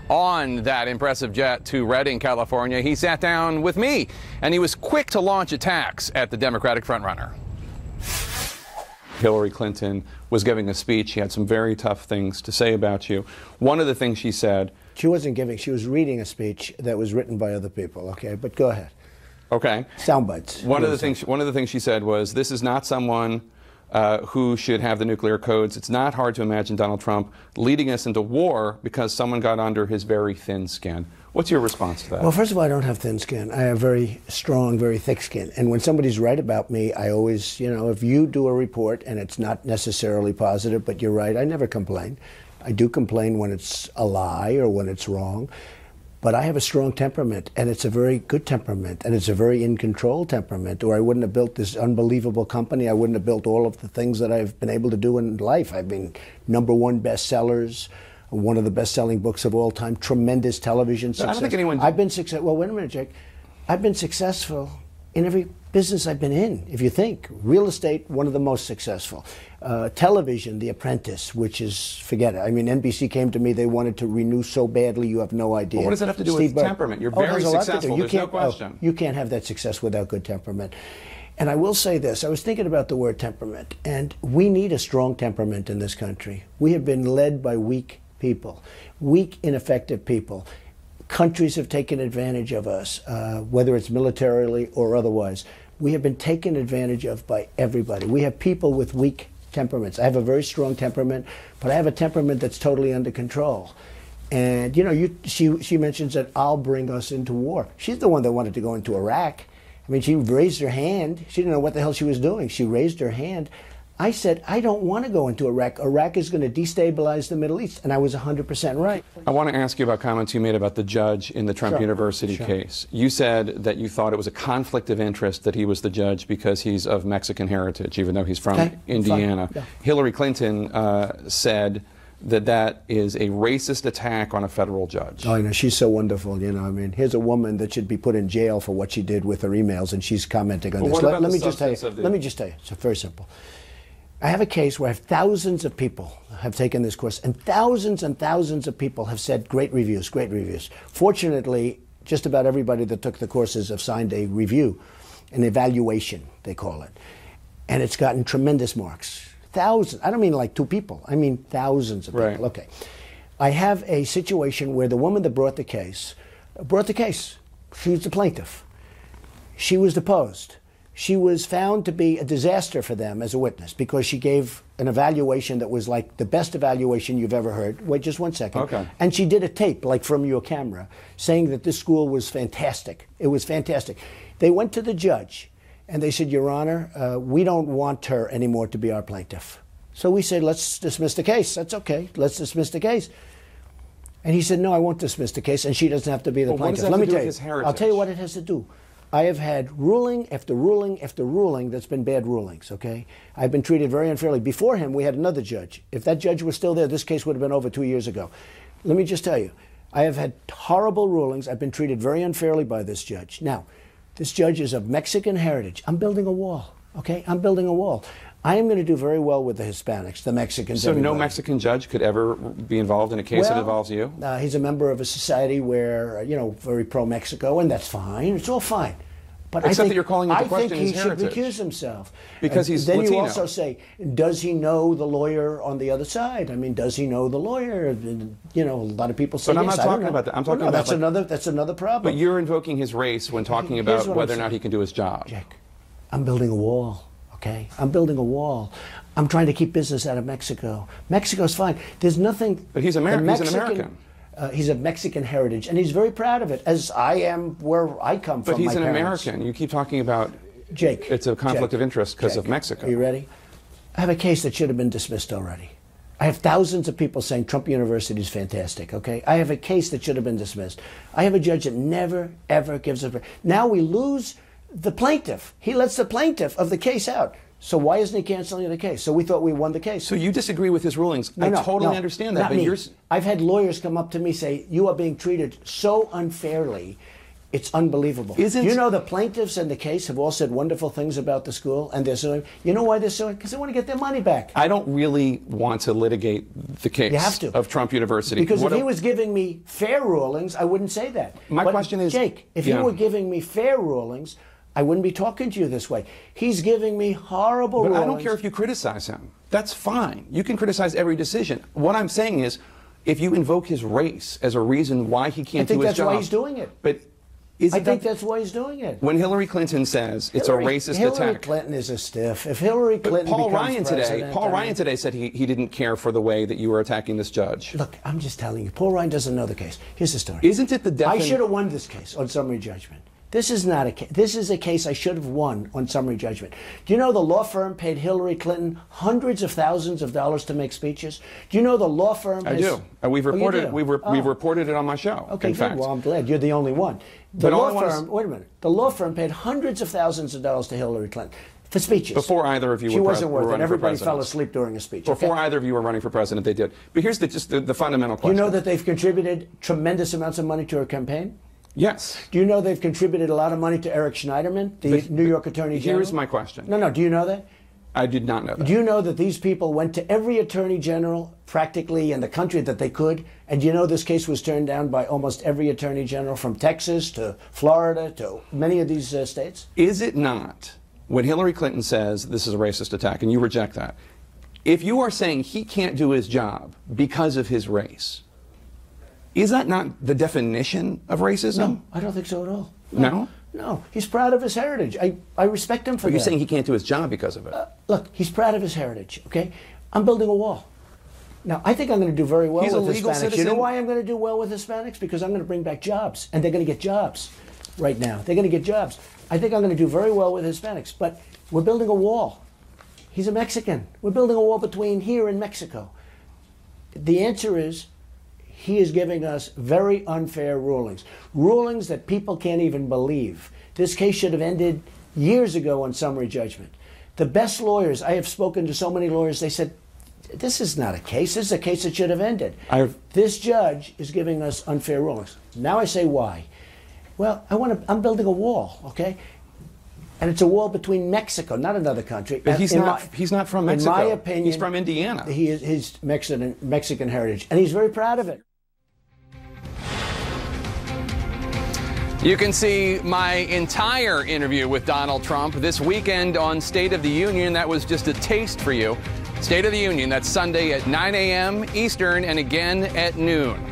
On that impressive jet to Redding, California, he sat down with me, and he was quick to launch attacks at the Democratic frontrunner. Hillary Clinton was giving a speech. She had some very tough things to say about you. One of the things she said... She wasn't giving, she was reading a speech that was written by other people, okay? But go ahead. Okay. Sound bites. One of the things she said was, this is not someone who should have the nuclear codes. It's not hard to imagine Donald Trump leading us into war because someone got under his very thin skin. What's your response to that? Well, first of all, I don't have thin skin. I have very strong, very thick skin. And when somebody's right about me, I always, you know, if you do a report and it's not necessarily positive, but you're right, I never complain. I do complain when it's a lie or when it's wrong. But I have a strong temperament, and it's a very good temperament, and it's a very in-control temperament, or I wouldn't have built this unbelievable company. I wouldn't have built all of the things that I've been able to do in life. I've been #1 bestsellers, one of the best-selling books of all time, tremendous television success. I don't think anyone... I've been successful. Well, wait a minute, Jake. I've been successful in every business I've been in, if you think. Real estate, one of the most successful. Television, The Apprentice, which is, forget it. I mean, NBC came to me, they wanted to renew so badly, you have no idea. Well, what does that have to do with temperament? You're very successful, there's no question. You can't have that success without good temperament. And I will say this, I was thinking about the word temperament, and we need a strong temperament in this country. We have been led by weak people, weak, ineffective people. Countries have taken advantage of us, whether it's militarily or otherwise. We have been taken advantage of by everybody. We have people with weak temperaments. I have a very strong temperament, but I have a temperament that's totally under control. And, you know, she mentions that I'll bring us into war. She's the one that wanted to go into Iraq. I mean, she raised her hand. She didn't know what the hell she was doing. She raised her hand. I said, I don't want to go into Iraq. Iraq is going to destabilize the Middle East. And I was 100% right. I want to ask you about comments you made about the judge in the Trump University case. You said that you thought it was a conflict of interest that he was the judge because he's of Mexican heritage, even though he's from Indiana. Yeah. Hillary Clinton said that that is a racist attack on a federal judge. Oh, I know. She's so wonderful. You know, I mean, here's a woman that should be put in jail for what she did with her emails, and she's commenting on this. Let me just tell you. It's very simple. I have a case where thousands of people have taken this course, and thousands of people have said great reviews, great reviews. Fortunately, just about everybody that took the courses have signed a review, an evaluation, they call it. And it's gotten tremendous marks. Thousands. I don't mean like 2 people. I mean thousands of people. Right. Okay. I have a situation where the woman that brought the case. She was the plaintiff. She was deposed. She was found to be a disaster for them as a witness because she gave an evaluation that was like the best evaluation you've ever heard. Wait just 1 second. Okay. And she did a tape, like from your camera, saying that this school was fantastic. It was fantastic. They went to the judge and they said, Your Honor, we don't want her anymore to be our plaintiff. So we said, let's dismiss the case. That's okay. Let's dismiss the case. And he said, no, I won't dismiss the case, and she doesn't have to be the plaintiff. Let me tell you. I'll tell you what it has to do. I have had ruling after ruling after ruling that's been bad rulings, okay? I've been treated very unfairly. Before him, we had another judge. If that judge was still there, this case would have been over 2 years ago. Let me just tell you, I have had horrible rulings. I've been treated very unfairly by this judge. Now, this judge is of Mexican heritage. I'm building a wall, okay? I'm building a wall. I am going to do very well with the Hispanics, the Mexicans. So no Mexican judge could ever be involved in a case that involves you? He's a member of a society where, you know, very pro-Mexico, and that's fine. It's all fine. But Except that you're calling into question his heritage. I think he should recuse himself. Because he's then Latino. You also say, does he know the lawyer on the other side? I mean, does he know the lawyer? You know, a lot of people say but I'm yes. not talking about that. I'm talking about that's another problem. But you're invoking his race when talking about whether or not he can do his job. Jack, I'm building a wall. Okay, I'm building a wall. I'm trying to keep business out of Mexico. Mexico's fine. There's nothing. But he's American. He's an American. He's of Mexican heritage, and he's very proud of it, as I am where I come from. But he's an American. You keep talking about, Jake, it's a conflict of interest because of Mexico. Are you ready? I have a case that should have been dismissed already. I have thousands of people saying Trump University is fantastic, okay? I have a case that should have been dismissed. I have a judge that never, ever gives a... Now we lose the plaintiff. He lets the plaintiff of the case out. So why isn't he canceling the case? So we thought we won the case. So you disagree with his rulings. I totally understand that. Not me. I've had lawyers come up to me say, you are being treated so unfairly It's unbelievable. You know, the plaintiffs in the case have all said wonderful things about the school, and they're suing. You know why they're suing? Because they want to get their money back. I don't really want to litigate the case you have to. of Trump University. Because if he was giving me fair rulings, I wouldn't say that. My question is, Jake, if you were giving me fair rulings, I wouldn't be talking to you this way. He's giving me horrible rulings. I don't care if you criticize him. That's fine. You can criticize every decision. What I'm saying is, if you invoke his race as a reason why he can't do his job. I think that's why he's doing it. But I think that's why he's doing it. When Hillary Clinton says it's a racist attack. Hillary Clinton is a stiff. If Hillary Clinton Paul becomes president, Ryan today said he didn't care for the way that you were attacking this judge. Look, I'm just telling you, Paul Ryan doesn't know the case. Here's the story. Isn't it the I should have won this case on summary judgment. This is not a case. This is a case I should have won on summary judgment. Do you know the law firm paid Hillary Clinton hundreds of thousands of dollars to make speeches? Do you know the law firm? I do. We've reported. We've reported it on my show. Okay, in good. fact. Well, I'm glad you're the only one. The law firm. Wait a minute. The law firm paid hundreds of thousands of dollars to Hillary Clinton for speeches. Before either of you she were wasn't worth it. Everybody for fell asleep during a speech. Before either of you were running for president, they did. But here's the fundamental question. Do you know that they've contributed tremendous amounts of money to her campaign? Yes. Do you know they've contributed a lot of money to Eric Schneiderman, the New York Attorney General? Here's my question. No. Do you know that? I did not know that. Do you know that these people went to every Attorney General practically in the country that they could? And do you know this case was turned down by almost every Attorney General from Texas to Florida to many of these states? Is it not, when Hillary Clinton says this is a racist attack, and you reject that, if you are saying he can't do his job because of his race, is that not the definition of racism? No, I don't think so at all. No? No, he's proud of his heritage. I respect him for that. But you're saying he can't do his job because of it. Look, he's proud of his heritage, okay? I'm building a wall. Now, I think I'm going to do very well with Hispanics. Citizen. You know why I'm going to do well with Hispanics? Because I'm going to bring back jobs, and they're going to get jobs right now. They're going to get jobs. I think I'm going to do very well with Hispanics, but we're building a wall. He's a Mexican. We're building a wall between here and Mexico. The answer is, he is giving us very unfair rulings. Rulings that people can't even believe. This case should have ended years ago on summary judgment. The best lawyers, I have spoken to so many lawyers, they said, this is not a case. This is a case that should have ended. This judge is giving us unfair rulings. Now I say why. Well, I'm building a wall, okay? And it's a wall between Mexico, not another country. But he's not from Mexico. In my opinion, he's from Indiana. He is his Mexican heritage, and he's very proud of it. You can see my entire interview with Donald Trump this weekend on State of the Union. That was just a taste for you. State of the Union, that's Sunday at 9 a.m. Eastern and again at noon.